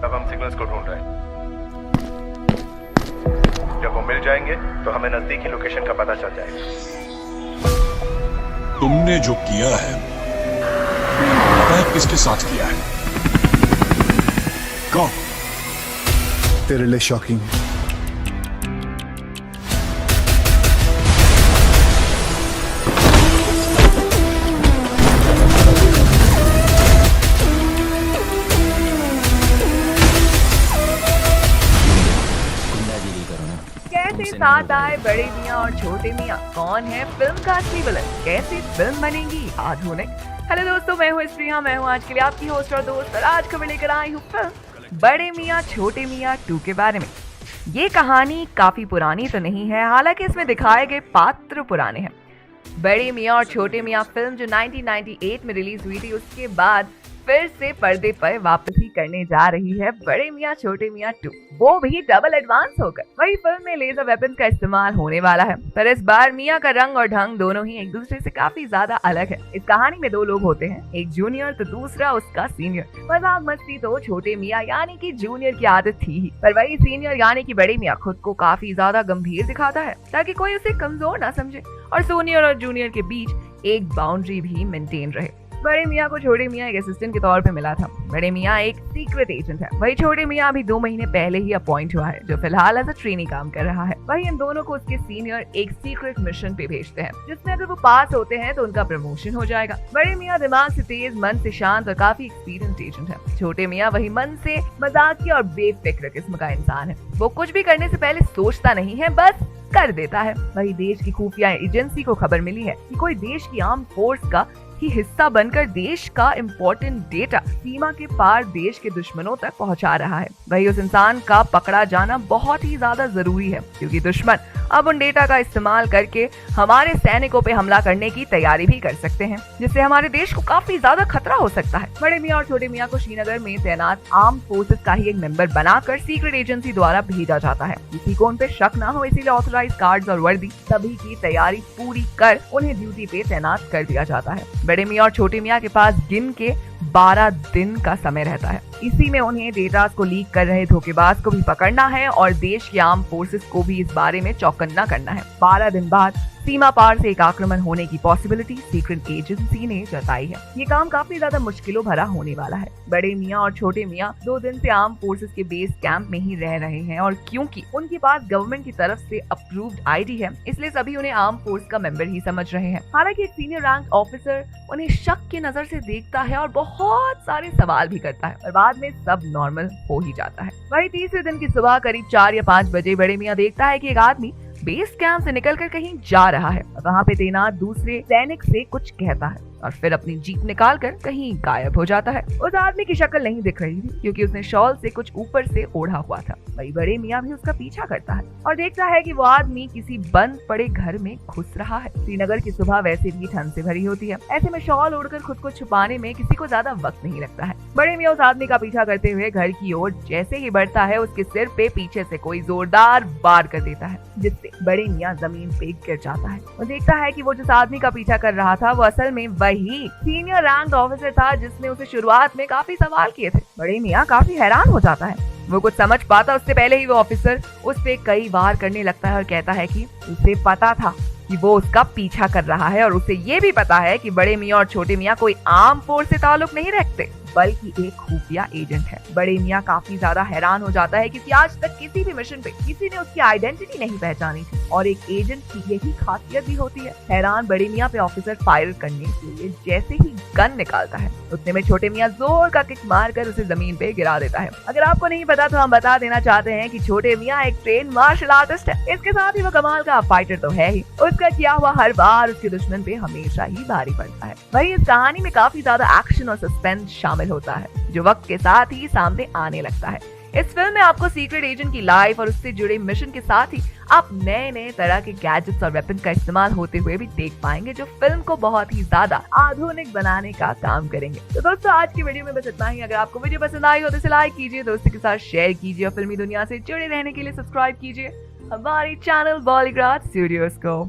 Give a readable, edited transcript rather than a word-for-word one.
अब हम सिग्नल्स को ढूंढ रहे हैं। जब वो मिल जाएंगे तो हमें नजदीकी लोकेशन का पता चल जाएगा। तुमने जो किया है पता है किसके साथ किया है? कौन? तेरे लिए शॉकिंग। कैसे साथ आए बड़े मियाँ और छोटे मियाँ? कौन है फिल्म का असली विलन? कैसे फिल्म बनेगी आधुनिक? हेलो दोस्तों, मैं हूँ स्प्रिया, मैं हूँ आज के लिए आपकी होस्ट और दोस्त, और आज खबर लेकर आई हूँ फिल्म बड़े मियाँ छोटे मियाँ 2 के बारे में। ये कहानी काफी पुरानी तो नहीं है, हालांकि इसमें दिखाए गए पात्र पुराने हैं। बड़े मियाँ और छोटे मियाँ फिल्म जो 1998 में रिलीज हुई थी, उसके बाद फिर से पर्दे पर वापसी करने जा रही है बड़े मियाँ छोटे मियाँ 2, वो भी डबल एडवांस होकर। वही फिल्म में लेजर वेपन्स का इस्तेमाल होने वाला है, पर इस बार मियाँ का रंग और ढंग दोनों ही एक दूसरे से काफी ज्यादा अलग है। इस कहानी में 2 लोग होते हैं, एक जूनियर तो दूसरा उसका सीनियर। मजाक मस्ती तो छोटे मियाँ यानी कि जूनियर की आदत थी ही, पर वही सीनियर यानी कि बड़े मियाँ खुद को काफी ज्यादा गंभीर दिखाता है ताकि कोई उसे कमजोर ना समझे, और सीनियर और जूनियर के बीच एक बाउंड्री भी मेंटेन रहे। बड़े मियाँ को छोटे मियाँ एक असिस्टेंट के तौर पे मिला था। बड़े मियाँ एक सीक्रेट एजेंट है, वही छोटे मियाँ अभी 2 महीने पहले ही अपॉइंट हुआ है, जो फिलहाल एज अ ट्रेनी काम कर रहा है। वही इन दोनों को उसके सीनियर एक सीक्रेट मिशन पे भेजते हैं, जिसमें अगर वो पास होते हैं तो उनका प्रमोशन हो जाएगा। बड़े मियाँ दिमाग से तेज, मन से शांत और काफी एक्सपीरियंस्ड एजेंट है। छोटे मियाँ वही मन से मजाकिया और बेफिक्र किस्म का इंसान है। वो कुछ भी करने से पहले सोचता नहीं है, बस कर देता है। वही देश की खुफिया एजेंसी को खबर मिली है कि कोई देश की आर्म फोर्स का ही हिस्सा बनकर देश का इम्पोर्टेंट डेटा सीमा के पार देश के दुश्मनों तक पहुंचा रहा है। वही उस इंसान का पकड़ा जाना बहुत ही ज्यादा जरूरी है, क्योंकि दुश्मन अब उन डेटा का इस्तेमाल करके हमारे सैनिकों पे हमला करने की तैयारी भी कर सकते हैं, जिससे हमारे देश को काफी ज्यादा खतरा हो सकता है। बड़े मियाँ और छोटे मियाँ को श्रीनगर में तैनात आर्म फोर्सेस का ही एक मेंबर बनाकर सीक्रेट एजेंसी द्वारा भेजा जाता है। किसी को उन पे शक ना हो, इसीलिए ऑथराइज कार्ड्स और वर्दी सभी की तैयारी पूरी कर उन्हें ड्यूटी पे तैनात कर दिया जाता है। बड़े मियाँ और छोटे मियाँ के पास गिन के 12 दिन का समय रहता है। इसी में उन्हें डेटा को लीक कर रहे धोखेबाज को भी पकड़ना है और देश की आर्म फोर्सेस को भी इस बारे में चौकन्ना करना है। 12 दिन बाद सीमा पार से एक आक्रमण होने की पॉसिबिलिटी सीक्रेट एजेंसी ने जताई है। ये काम काफी ज्यादा मुश्किलों भरा होने वाला है। बड़े मियाँ और छोटे मियाँ 2 दिन से आर्म फोर्सेस के बेस कैंप में ही रह रहे हैं, और क्योंकि उनके पास गवर्नमेंट की तरफ से अप्रूव्ड आईडी है, इसलिए सभी उन्हें आर्म फोर्स का मेंबर ही समझ रहे हैं। हालांकि एक सीनियर रैंक ऑफिसर उन्हें शक की नजर से देखता है और बहुत सारे सवाल भी करता है, और बाद में सब नॉर्मल हो ही जाता है। वही तीसरे दिन की सुबह करीब 4 या 5 बजे बड़े मियाँ देखता है कि एक आदमी बेस कैंप से निकलकर कहीं जा रहा है। वहाँ पे तैनात दूसरे सैनिक से कुछ कहता है और फिर अपनी जीप निकालकर कहीं गायब हो जाता है। उस आदमी की शक्ल नहीं दिख रही थी, क्योंकि उसने शॉल से कुछ ऊपर से ओढ़ा हुआ था। वही बड़े मियाँ भी उसका पीछा करता है और देखता है कि वो आदमी किसी बंद पड़े घर में घुस रहा है। श्रीनगर की सुबह वैसे भी ठंड से भरी होती है, ऐसे में शॉल ओढ़कर खुद को छुपाने में किसी को ज्यादा वक्त नहीं लगता है। बड़े मियाँ उस आदमी का पीछा करते हुए घर की ओर जैसे ही बढ़ता है, उसके सिर पे पीछे से कोई जोरदार वार कर देता है, जिससे बड़े मियाँ जमीन पे गिर जाता है। वो देखता है कि वो जिस आदमी का पीछा कर रहा था, वो असल में वही सीनियर रैंक ऑफिसर था जिसने उसे शुरुआत में काफी सवाल किए थे। बड़े मियाँ काफी हैरान हो जाता है। वो कुछ समझ पाता उससे पहले ही वो ऑफिसर उस पे कई वार करने लगता है और कहता है कि उसे पता था कि वो उसका पीछा कर रहा है, और उसे ये भी पता है कि बड़े मियाँ और छोटे मियाँ कोई आर्म फोर्स से ताल्लुक नहीं रखते, बल्कि एक खुफिया एजेंट है। बड़े मियाँ काफी ज्यादा हैरान हो जाता है, क्योंकि आज तक किसी भी मिशन पे किसी ने उसकी आइडेंटिटी नहीं पहचानी थी, और एक एजेंट की यही खासियत भी होती है। हैरान बड़े मियाँ पे ऑफिसर फायर करने के लिए जैसे ही गन निकालता है, उतने में छोटे मियाँ जोर का किक मारकर उसे जमीन पे गिरा देता है। अगर आपको नहीं पता तो हम बता देना चाहते हैं कि छोटे मियाँ एक ट्रेन मार्शल आर्टिस्ट है। इसके साथ ही वो कमाल का फाइटर तो है ही, उसका किया हुआ हर बार उसके दुश्मन पे हमेशा ही भारी पड़ता है। वही इस कहानी में काफी ज्यादा एक्शन और सस्पेंस शामिल होता है, जो वक्त के साथ ही सामने आने लगता है। इस फिल्म में आपको सीक्रेट एजेंट की लाइफ और उससे जुड़े मिशन के साथ ही आप नए नए तरह के गैजेट्स और वेपन का इस्तेमाल होते हुए भी देख पाएंगे, जो फिल्म को बहुत ही ज्यादा आधुनिक बनाने का काम करेंगे। तो दोस्तों, आज की वीडियो में बस इतना ही। अगर आपको वीडियो पसंद आई हो तो इसे लाइक कीजिए, दोस्तों के साथ शेयर कीजिए, और फिल्मी दुनिया से जुड़े रहने के लिए सब्सक्राइब कीजिए हमारे चैनल बॉलीग्राज स्टूडियोज को।